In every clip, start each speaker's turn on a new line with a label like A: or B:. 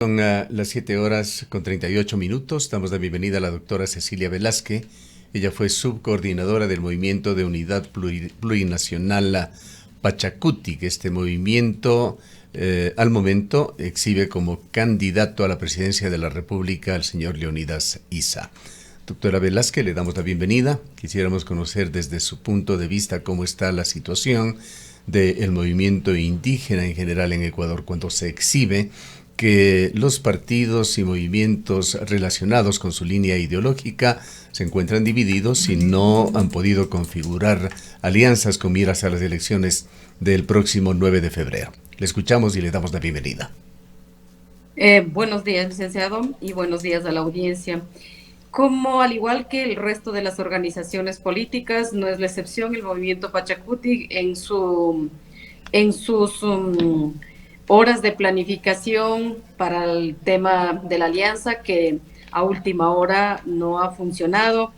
A: Son las 7 horas con 38 minutos. Damos la bienvenida a la doctora Cecilia Velázquez. Ella fue subcoordinadora del Movimiento de Unidad Plurinacional Pachacuti, que este movimiento al momento exhibe como candidato a la presidencia de la República al señor Leonidas Issa. Doctora Velázquez, le damos la bienvenida. Quisiéramos conocer desde su punto de vista cómo está la situación del movimiento indígena en general en Ecuador cuando se exhibe que los partidos y movimientos relacionados con su línea ideológica se encuentran divididos y no han podido configurar alianzas con miras a las elecciones del próximo 9 de febrero. Le escuchamos y le damos la bienvenida.
B: Buenos días, licenciado, y buenos días a la audiencia. Como al igual que el resto de las organizaciones políticas, no es la excepción el movimiento Pachacuti en sus horas de planificación para el tema de la alianza, que a última hora no ha funcionado,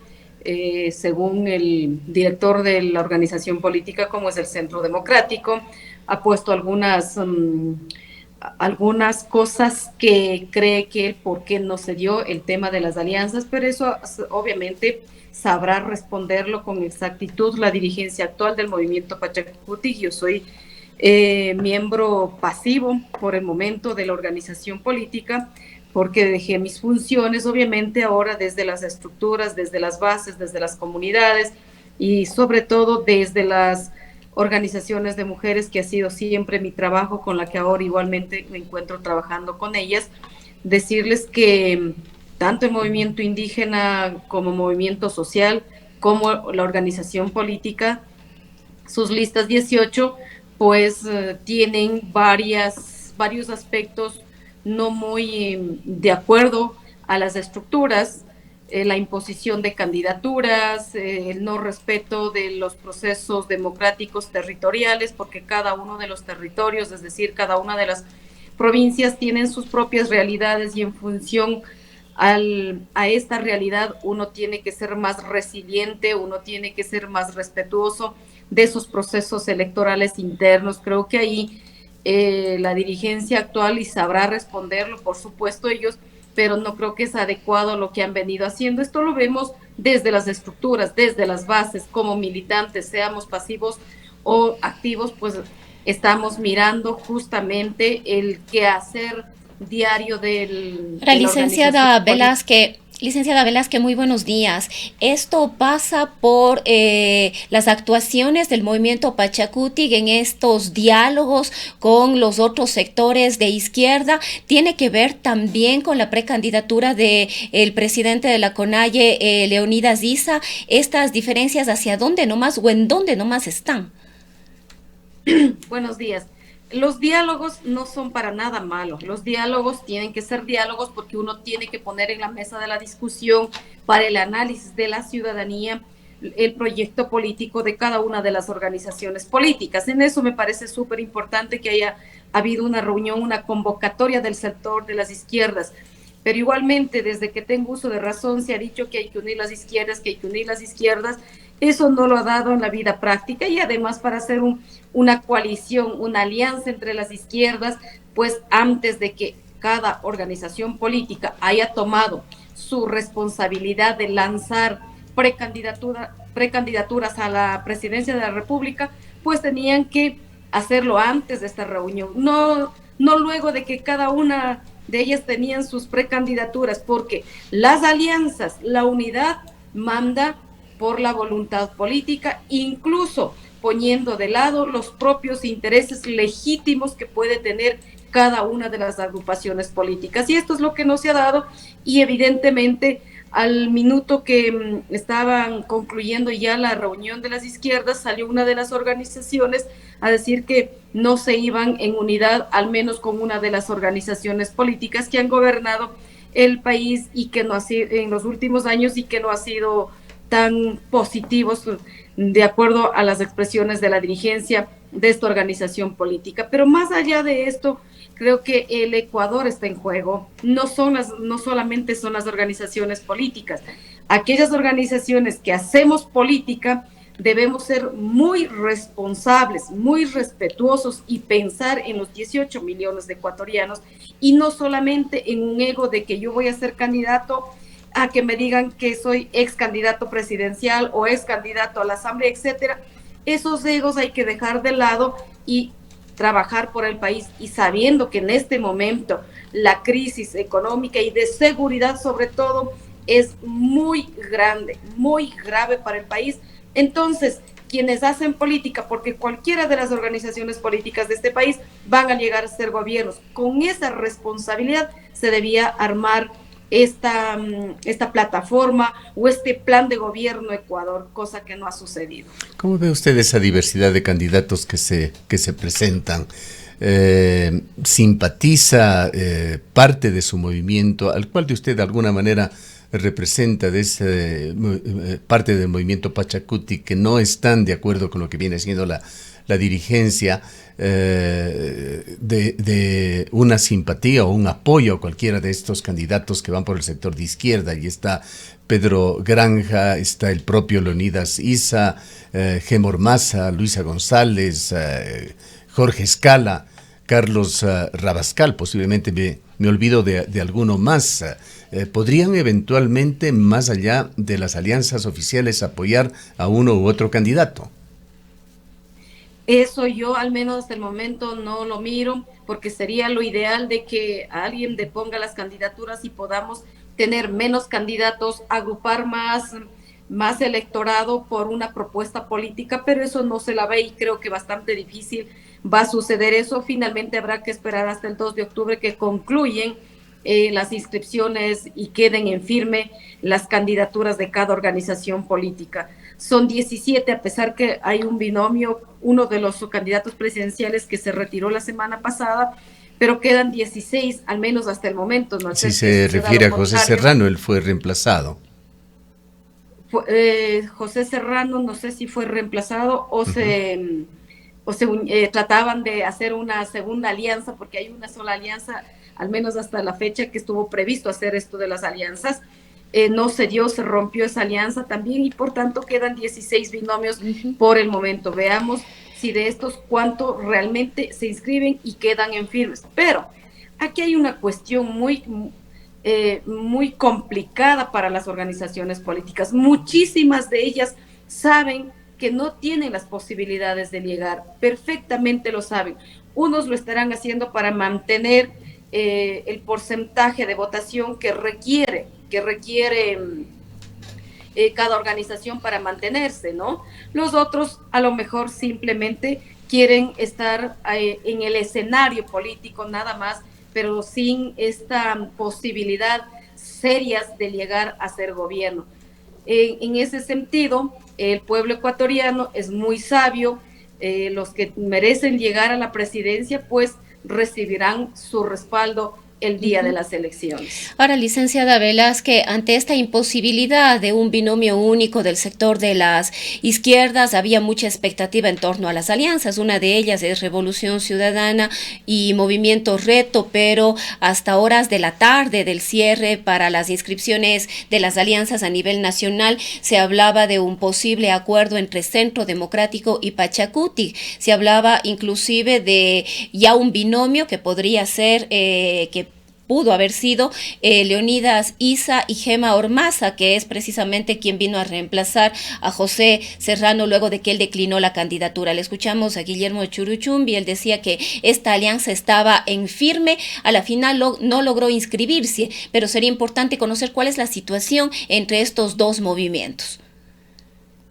B: según el director de la organización política, como es el Centro Democrático, ha puesto algunas cosas que cree que el por qué no se dio el tema de las alianzas, pero eso obviamente sabrá responderlo con exactitud la dirigencia actual del movimiento Pachacuti. Yo soy miembro pasivo por el momento de la organización política, porque dejé mis funciones, obviamente, ahora desde las estructuras, desde las bases, desde las comunidades y sobre todo desde las organizaciones de mujeres, que ha sido siempre mi trabajo, con la que ahora igualmente me encuentro trabajando con ellas. Decirles que tanto el movimiento indígena como movimiento social, como la organización política, sus listas 18, pues tienen varios aspectos no muy de acuerdo a las estructuras, la imposición de candidaturas, el no respeto de los procesos democráticos territoriales, porque cada uno de los territorios, es decir, cada una de las provincias tienen sus propias realidades, y en función a esta realidad uno tiene que ser más resiliente, uno tiene que ser más respetuoso de esos procesos electorales internos. Creo que ahí la dirigencia actual y sabrá responderlo, por supuesto ellos, pero no creo que es adecuado lo que han venido haciendo. Esto lo vemos desde las estructuras, desde las bases, como militantes, seamos pasivos o activos, pues estamos mirando justamente el quehacer diario
C: Ahora,
B: de la organización política.
C: Licenciada Velázquez, muy buenos días. Esto pasa por las actuaciones del movimiento Pachacuti en estos diálogos con los otros sectores de izquierda. Tiene que ver también con la precandidatura del presidente de la CONAIE, Leonidas Issa. Estas diferencias, ¿hacia dónde nomás o en dónde nomás están?
B: Buenos días. Los diálogos no son para nada malos. Los diálogos tienen que ser diálogos porque uno tiene que poner en la mesa de la discusión, para el análisis de la ciudadanía, el proyecto político de cada una de las organizaciones políticas. En eso me parece súper importante que haya habido una reunión, una convocatoria del sector de las izquierdas. Pero igualmente, desde que tengo uso de razón, se ha dicho que hay que unir las izquierdas, que hay que unir las izquierdas. Eso no lo ha dado en la vida práctica, y además, para hacer una coalición, una alianza entre las izquierdas, pues antes de que cada organización política haya tomado su responsabilidad de lanzar precandidaturas a la presidencia de la República, pues tenían que hacerlo antes de esta reunión, no luego de que cada una de ellas tenían sus precandidaturas, porque las alianzas, la unidad manda por la voluntad política, incluso poniendo de lado los propios intereses legítimos que puede tener cada una de las agrupaciones políticas. Y esto es lo que no se ha dado, y evidentemente al minuto que estaban concluyendo ya la reunión de las izquierdas, salió una de las organizaciones a decir que no se iban en unidad, al menos con una de las organizaciones políticas que han gobernado el país y que no ha sido en los últimos años, y que no ha sido tan positivos, de acuerdo a las expresiones de la dirigencia de esta organización política. Pero más allá de esto, creo que el Ecuador está en juego. No solamente son las organizaciones políticas. Aquellas organizaciones que hacemos política debemos ser muy responsables, muy respetuosos y pensar en los 18 millones de ecuatorianos y no solamente en un ego de que yo voy a ser candidato a que me digan que soy ex candidato presidencial o ex candidato a la asamblea, etcétera. Esos egos hay que dejar de lado y trabajar por el país, y sabiendo que en este momento la crisis económica y de seguridad sobre todo es muy grande, muy grave para el país. Entonces, quienes hacen política, porque cualquiera de las organizaciones políticas de este país van a llegar a ser gobiernos, con esa responsabilidad se debía armar esta plataforma o este plan de gobierno Ecuador, cosa que no ha sucedido.
A: ¿Cómo ve usted esa diversidad de candidatos que se presentan? ¿Simpatiza parte de su movimiento, al cual de usted de alguna manera representa, de esa parte del movimiento Pachacuti, que no están de acuerdo con lo que viene siendo la dirigencia, de una simpatía o un apoyo a cualquiera de estos candidatos que van por el sector de izquierda? Y está Pedro Granja, está el propio Leonidas Issa, Gema Ormaza, Luisa González, Jorge Escala, Carlos Rabascal, posiblemente me olvido de alguno más. ¿Podrían eventualmente, más allá de las alianzas oficiales, apoyar a uno u otro candidato?
B: Eso yo al menos hasta el momento no lo miro, porque sería lo ideal de que alguien deponga las candidaturas y podamos tener menos candidatos, agrupar más electorado por una propuesta política, pero eso no se la ve y creo que bastante difícil va a suceder eso. Finalmente habrá que esperar hasta el 2 de octubre que concluyen las inscripciones y queden en firme las candidaturas de cada organización política. Son 17, a pesar que hay un binomio, uno de los candidatos presidenciales que se retiró la semana pasada, pero quedan 16, al menos hasta el momento. No
A: si se refiere a José Serrano, él fue reemplazado.
B: José Serrano, no sé si fue reemplazado o se trataban de hacer una segunda alianza, porque hay una sola alianza, al menos hasta la fecha que estuvo previsto hacer esto de las alianzas. No se dio, se rompió esa alianza también y por tanto quedan 16 binomios por el momento. Veamos si de estos cuánto realmente se inscriben y quedan en firmes. Pero aquí hay una cuestión muy complicada para las organizaciones políticas. Muchísimas de ellas saben que no tienen las posibilidades de llegar, perfectamente lo saben. Unos lo estarán haciendo para mantener el porcentaje de votación que requiere cada organización para mantenerse, ¿no? Los otros a lo mejor simplemente quieren estar en el escenario político nada más, pero sin esta posibilidad serias de llegar a ser gobierno. En ese sentido, el pueblo ecuatoriano es muy sabio. Los que merecen llegar a la presidencia, pues recibirán su respaldo el día de las elecciones.
C: Ahora, licenciada Velázquez, ante esta imposibilidad de un binomio único del sector de las izquierdas, había mucha expectativa en torno a las alianzas. Una de ellas es Revolución Ciudadana y Movimiento Reto, pero hasta horas de la tarde del cierre para las inscripciones de las alianzas a nivel nacional se hablaba de un posible acuerdo entre Centro Democrático y Pachacuti. Se hablaba inclusive de ya un binomio que podría ser que pudo haber sido Leonidas Issa y Gema Ormaza, que es precisamente quien vino a reemplazar a José Serrano luego de que él declinó la candidatura. Le escuchamos a Guillermo Churuchumbi, él decía que esta alianza estaba en firme, a la final no logró inscribirse, pero sería importante conocer cuál es la situación entre estos dos movimientos.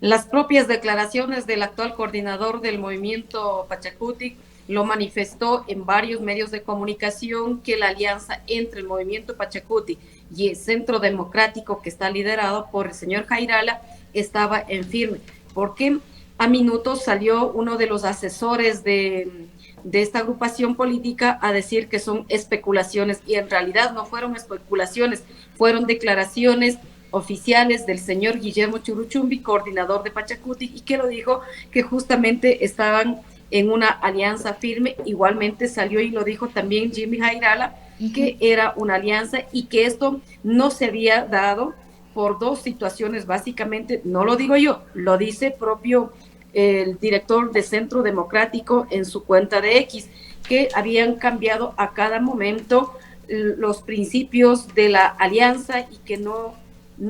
B: Las propias declaraciones del actual coordinador del movimiento Pachacuti lo manifestó en varios medios de comunicación, que la alianza entre el movimiento Pachacuti y el Centro Democrático, que está liderado por el señor Jairala, estaba en firme, porque a minutos salió uno de los asesores de esta agrupación política a decir que son especulaciones, y en realidad no fueron especulaciones, fueron declaraciones oficiales del señor Guillermo Churuchumbi, coordinador de Pachacuti, y que lo dijo que justamente estaban en una alianza firme. Igualmente salió y lo dijo también Jimmy Jairala, que era una alianza y que esto no se había dado por dos situaciones básicamente, no lo digo yo, lo dice propio el director de Centro Democrático en su cuenta de X, que habían cambiado a cada momento los principios de la alianza y que no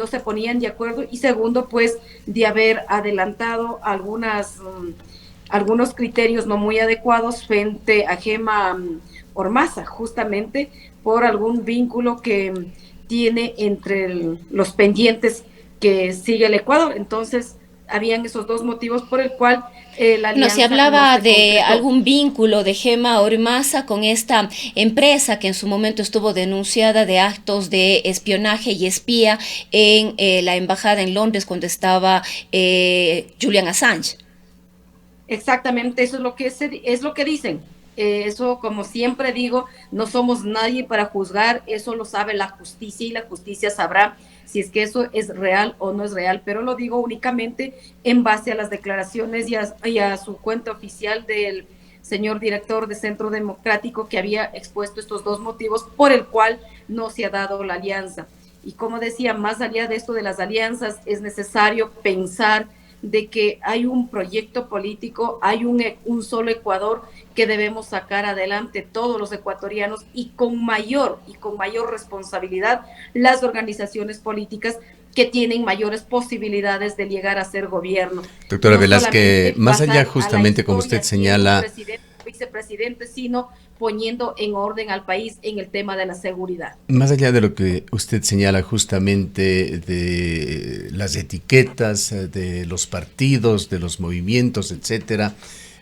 B: se ponían de acuerdo, y segundo, pues, de haber adelantado algunos criterios no muy adecuados frente a Gema Ormaza, justamente por algún vínculo que tiene entre los pendientes que sigue el Ecuador. Entonces, habían esos dos motivos por el cual la alianza
C: no se hablaba
B: no se
C: de
B: concretó.
C: algún vínculo de Gema Ormaza con esta empresa que en su momento estuvo denunciada de actos de espionaje y espía en la embajada en Londres cuando estaba Julian Assange.
B: Exactamente, eso es lo que dicen. Eso, como siempre digo, no somos nadie para juzgar, eso lo sabe la justicia y la justicia sabrá si es que eso es real o no es real, pero lo digo únicamente en base a las declaraciones y a su cuenta oficial del señor director de Centro Democrático, que había expuesto estos dos motivos por el cual no se ha dado la alianza. Y como decía, más allá de esto de las alianzas, es necesario pensar de que hay un proyecto político, hay un solo Ecuador que debemos sacar adelante todos los ecuatorianos y con mayor responsabilidad las organizaciones políticas que tienen mayores posibilidades de llegar a ser gobierno.
A: Doctora
B: No
A: Velázquez, más allá
B: solamente
A: justamente como usted señala,
B: presidente, vicepresidente, sino poniendo en orden al país en el tema de la seguridad.
A: más allá de lo que usted señala justamente de las etiquetas, de los partidos, de los movimientos, etcétera,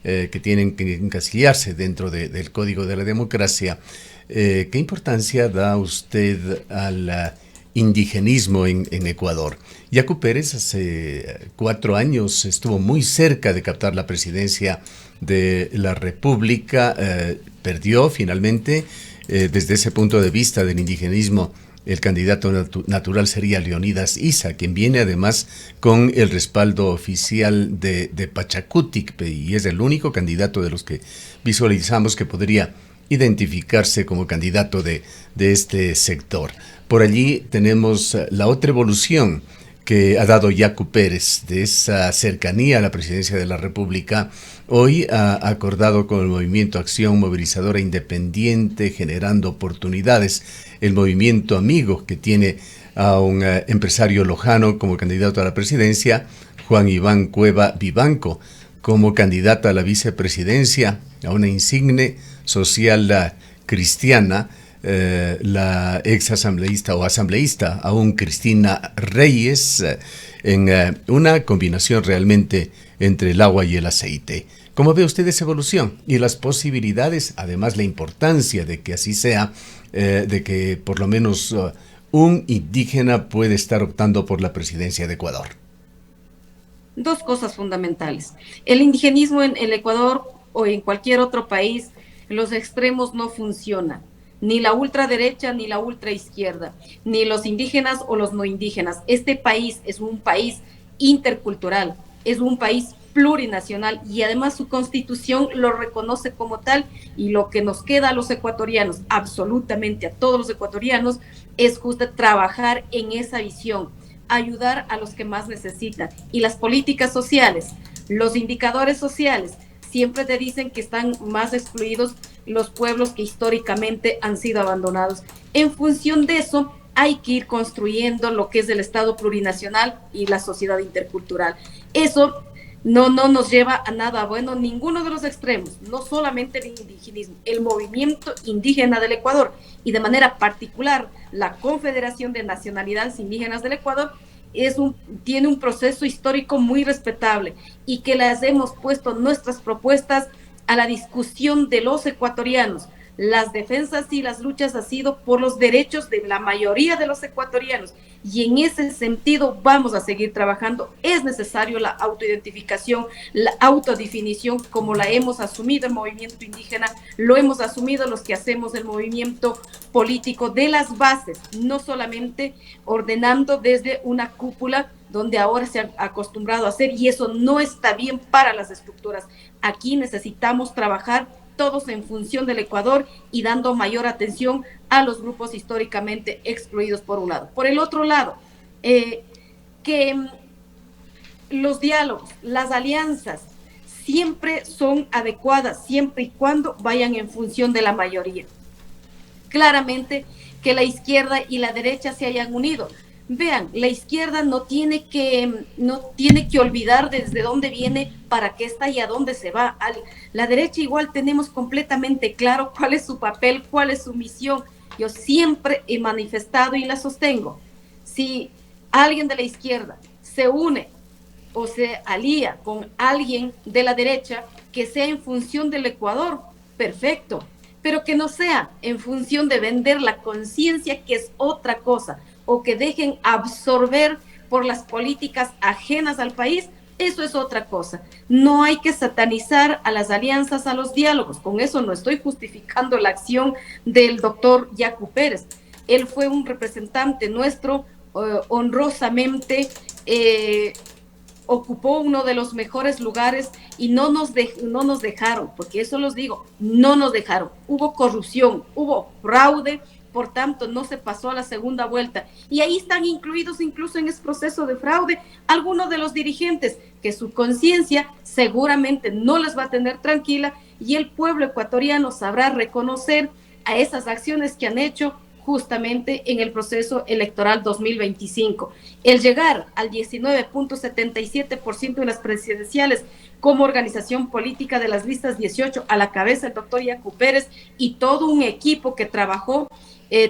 A: que tienen que encasillarse dentro del Código de la Democracia, ¿qué importancia da usted al indigenismo en Ecuador? Yacu Pérez hace 4 años estuvo muy cerca de captar la presidencia de la República, perdió finalmente. Desde ese punto de vista del indigenismo, el candidato natural sería Leonidas Issa, quien viene además con el respaldo oficial de Pachacutic, y es el único candidato de los que visualizamos que podría identificarse como candidato de este sector. Por allí tenemos la otra evolución que ha dado Yacu Pérez de esa cercanía a la presidencia de la República. Hoy ha acordado con el Movimiento Acción Movilizadora Independiente, generando oportunidades, el Movimiento Amigo, que tiene a un empresario lojano como candidato a la presidencia, Juan Iván Cueva Vivanco, como candidata a la vicepresidencia, a una insigne social cristiana, la ex asambleísta o asambleísta, aún Cristina Reyes, en una combinación realmente entre el agua y el aceite. ¿Cómo ve usted esa evolución y las posibilidades, además la importancia de que así sea, de que por lo menos un indígena puede estar optando por la presidencia de Ecuador?
B: Dos cosas fundamentales. El indigenismo en el Ecuador o en cualquier otro país, los extremos no funcionan. Ni la ultraderecha ni la ultraizquierda, ni los indígenas o los no indígenas. Este país es un país intercultural, es un país plurinacional y además su constitución lo reconoce como tal, y lo que nos queda a los ecuatorianos, absolutamente a todos los ecuatorianos, es justo trabajar en esa visión, ayudar a los que más necesitan. Y las políticas sociales, los indicadores sociales, siempre te dicen que están más excluidos los pueblos que históricamente han sido abandonados. En función de eso, hay que ir construyendo lo que es el Estado plurinacional y la sociedad intercultural. Eso no nos lleva a nada bueno, ninguno de los extremos, no solamente el indigenismo, el movimiento indígena del Ecuador y de manera particular la Confederación de Nacionalidades Indígenas del Ecuador tiene un proceso histórico muy respetable y que les hemos puesto nuestras propuestas a la discusión de los ecuatorianos. Las defensas y las luchas han sido por los derechos de la mayoría de los ecuatorianos y en ese sentido vamos a seguir trabajando. Es necesario la autoidentificación, la autodefinición, como la hemos asumido el movimiento indígena, lo hemos asumido los que hacemos el movimiento político de las bases, no solamente ordenando desde una cúpula donde ahora se han acostumbrado a hacer, y eso no está bien para las estructuras. Aquí necesitamos trabajar todos en función del Ecuador y dando mayor atención a los grupos históricamente excluidos por un lado. Por el otro lado, que los diálogos, las alianzas, siempre son adecuadas, siempre y cuando vayan en función de la mayoría. Claramente que la izquierda y la derecha se hayan unido. Vean, la izquierda no tiene que olvidar desde dónde viene, para qué está y a dónde se va. La derecha igual tenemos completamente claro cuál es su papel, cuál es su misión. Yo siempre he manifestado y la sostengo. Si alguien de la izquierda se une o se alía con alguien de la derecha, que sea en función del Ecuador, perfecto, pero que no sea en función de vender la conciencia, que es otra cosa, o que dejen absorber por las políticas ajenas al país, eso es otra cosa. No hay que satanizar a las alianzas, a los diálogos. Con eso no estoy justificando la acción del doctor Yacu Pérez. Él fue un representante nuestro, honrosamente, ocupó uno de los mejores lugares y no nos dejaron, porque eso los digo, no nos dejaron. Hubo corrupción, hubo fraude, por tanto no se pasó a la segunda vuelta. Y ahí están incluidos incluso en ese proceso de fraude algunos de los dirigentes que su conciencia seguramente no les va a tener tranquila, y el pueblo ecuatoriano sabrá reconocer a esas acciones que han hecho justamente en el proceso electoral 2025. El llegar al 19.77% en las presidenciales como organización política de las listas 18, a la cabeza el doctor Yacu Pérez y todo un equipo que trabajó,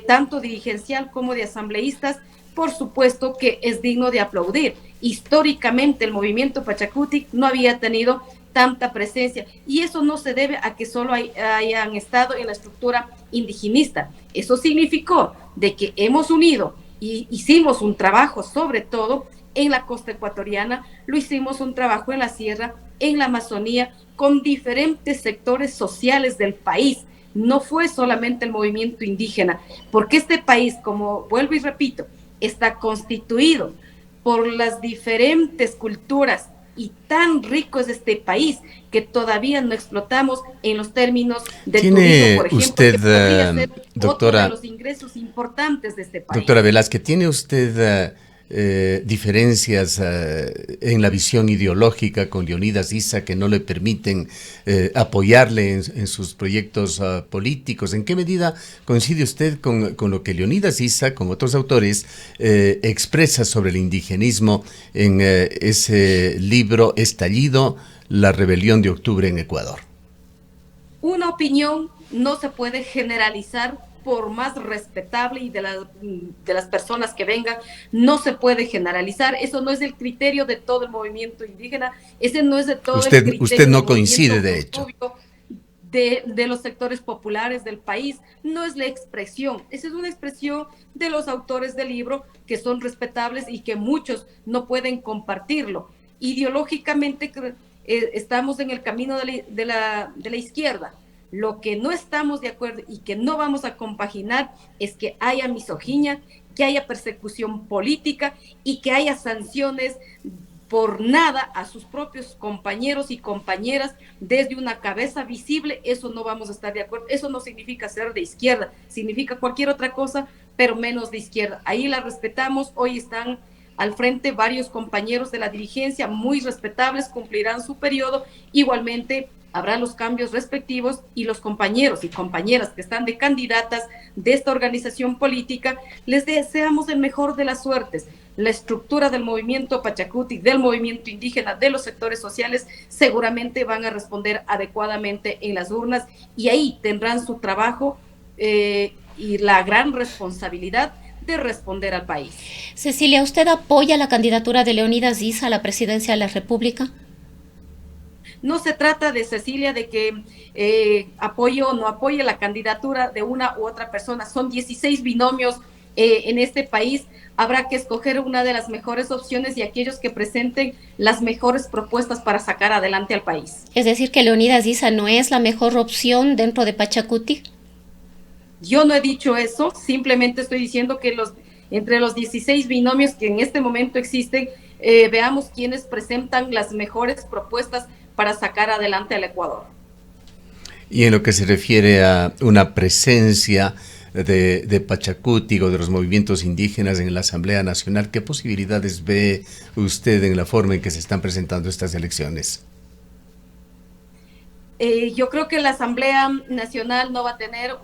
B: tanto dirigencial como de asambleístas, por supuesto que es digno de aplaudir. Históricamente el movimiento Pachacutic no había tenido tanta presencia, y eso no se debe a que solo hayan estado en la estructura indigenista. Eso significó de que hemos unido y hicimos un trabajo, sobre todo en la costa ecuatoriana, lo hicimos un trabajo en la sierra, en la Amazonía, con diferentes sectores sociales del país. No fue solamente el movimiento indígena, porque este país, como vuelvo y repito, está constituido por las diferentes culturas, y tan rico es este país que todavía no explotamos en los términos de turismo, por ejemplo,
A: usted,
B: que podría ser
A: doctora,
B: otro de los ingresos importantes de este país.
A: Doctora Velázquez, ¿tiene usted diferencias en la visión ideológica con Leonidas Issa que no le permiten apoyarle en sus proyectos políticos? ¿En qué medida coincide usted con lo que Leonidas Issa, con otros autores, expresa sobre el indigenismo en ese libro Estallido, la rebelión de octubre en Ecuador?
B: Una opinión no se puede generalizar, por más respetable y de las personas que vengan, no se puede generalizar. Eso no es el criterio de todo el movimiento indígena, ese no es de todo el criterio.
A: Usted no coincide, de hecho.
B: De los sectores populares del país, no es la expresión, esa es una expresión de los autores del libro, que son respetables y que muchos no pueden compartirlo. Ideológicamente estamos en el camino de la izquierda. Lo que no estamos de acuerdo y que no vamos a compaginar es que haya misoginia, que haya persecución política y que haya sanciones por nada a sus propios compañeros y compañeras desde una cabeza visible. Eso no vamos a estar de acuerdo. Eso no significa ser de izquierda, significa cualquier otra cosa, pero menos de izquierda. Ahí la respetamos. Hoy están al frente varios compañeros de la dirigencia muy respetables, cumplirán su periodo. Igualmente habrá los cambios respectivos, y los compañeros y compañeras que están de candidatas de esta organización política, les deseamos el mejor de las suertes. La estructura del movimiento Pachacutic, del movimiento indígena, de los sectores sociales, seguramente van a responder adecuadamente en las urnas, y ahí tendrán su trabajo y la gran responsabilidad de responder al país.
C: Cecilia, ¿usted apoya la candidatura de Leonidas Issa a la presidencia de la República?
B: No se trata de, Cecilia, de que apoye o no apoye la candidatura de una u otra persona. Son 16 binomios en este país. Habrá que escoger una de las mejores opciones y aquellos que presenten las mejores propuestas para sacar adelante al país.
C: Es decir, que Leonidas Issa no es la mejor opción dentro de Pachacutic.
B: Yo no he dicho eso, simplemente estoy diciendo que entre los 16 binomios que en este momento existen, veamos quiénes presentan las mejores propuestas para sacar adelante al Ecuador.
A: Y en lo que se refiere a una presencia de Pachacutic o de los movimientos indígenas en la Asamblea Nacional, ¿qué posibilidades ve usted en la forma en que se están presentando estas elecciones?
B: Yo creo que la Asamblea Nacional no va a tener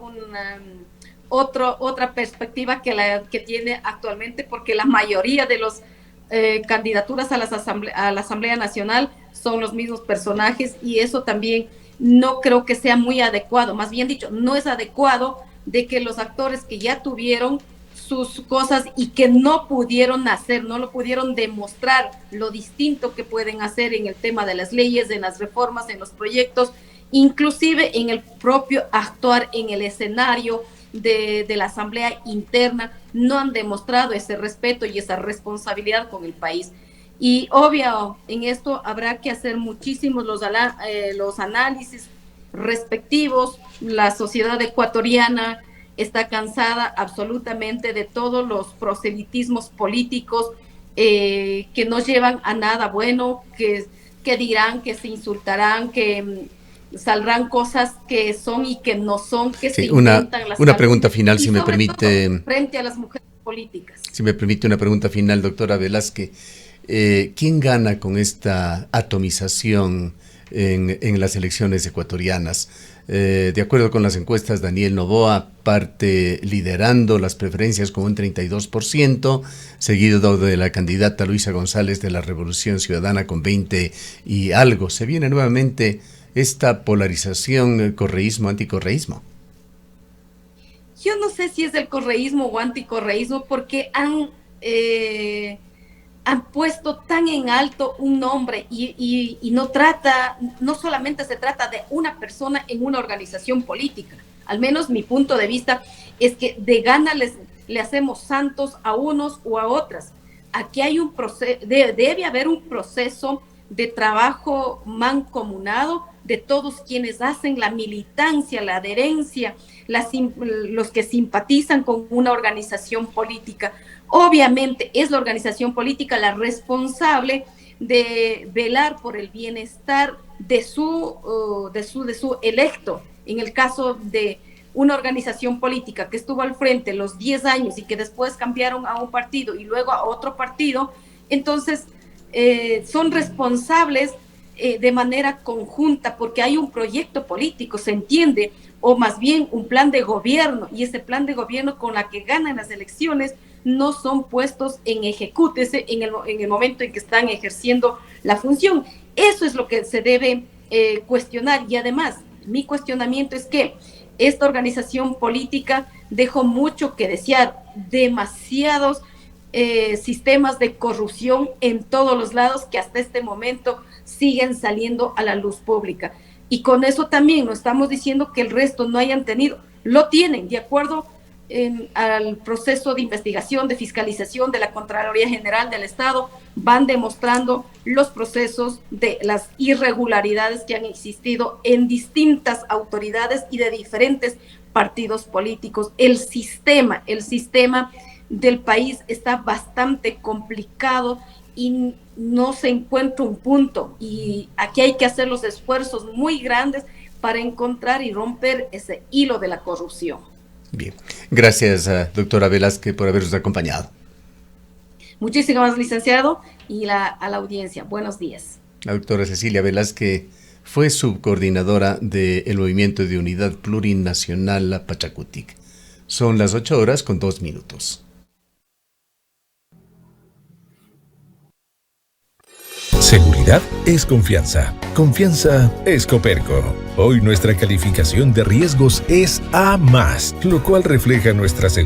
B: otra perspectiva que la que tiene actualmente, porque la mayoría de los candidaturas a la Asamblea Nacional son los mismos personajes, y eso también no creo que sea muy adecuado. Más bien dicho, no es adecuado de que los actores que ya tuvieron sus cosas y que no pudieron hacer, no lo pudieron demostrar lo distinto que pueden hacer en el tema de las leyes, en las reformas, en los proyectos, inclusive en el propio actuar en el escenario de la asamblea interna, no han demostrado ese respeto y esa responsabilidad con el país. Y obvio, en esto habrá que hacer muchísimos los análisis respectivos. La sociedad ecuatoriana está cansada absolutamente de todos los proselitismos políticos que no llevan a nada bueno, que dirán, que se insultarán, que saldrán cosas que son y que no son, que
A: sí,
B: se inventan
A: una pregunta final, si me permite.
B: Frente a las mujeres políticas.
A: Si me permite una pregunta final, doctora Velázquez. ¿Quién gana con esta atomización en las elecciones ecuatorianas? De acuerdo con las encuestas, Daniel Noboa parte liderando las preferencias con un 32%, seguido de la candidata Luisa González de la Revolución Ciudadana con 20 y algo. ¿Se viene nuevamente esta polarización, correísmo-anticorreísmo?
B: Yo no sé si es el correísmo o anticorreísmo, porque han puesto tan en alto un nombre y no solamente se trata de una persona en una organización política. Al menos mi punto de vista es que de gana le hacemos santos a unos o a otras. Aquí hay un proceso, debe haber un proceso de trabajo mancomunado de todos quienes hacen la militancia, la adherencia, los que simpatizan con una organización política. Obviamente es la organización política la responsable de velar por el bienestar de su electo. En el caso de una organización política que estuvo al frente los 10 años y que después cambiaron a un partido y luego a otro partido, entonces son responsables de manera conjunta, porque hay un proyecto político, se entiende, o más bien un plan de gobierno, y ese plan de gobierno con la que ganan las elecciones no son puestos en ejecútese en el momento en que están ejerciendo la función. Eso es lo que se debe cuestionar, y además mi cuestionamiento es que esta organización política dejó mucho que desear, demasiados sistemas de corrupción en todos los lados que hasta este momento siguen saliendo a la luz pública. Y con eso también no estamos diciendo que el resto no hayan tenido, lo tienen, de acuerdo al proceso de investigación, de fiscalización de la Contraloría General del Estado, van demostrando los procesos de las irregularidades que han existido en distintas autoridades y de diferentes partidos políticos. El sistema del país está bastante complicado y no se encuentra un punto, y aquí hay que hacer los esfuerzos muy grandes para encontrar y romper ese hilo de la corrupción.
A: Bien, gracias doctora Velázquez por habernos acompañado.
B: Muchísimas gracias, licenciado, y a la audiencia. Buenos días.
A: La doctora Cecilia Velázquez fue subcoordinadora del Movimiento de Unidad Plurinacional Pachacutic. Son las 8:02.
D: Seguridad es confianza. Confianza es Coperco. Hoy nuestra calificación de riesgos es A+, lo cual refleja nuestra seguridad.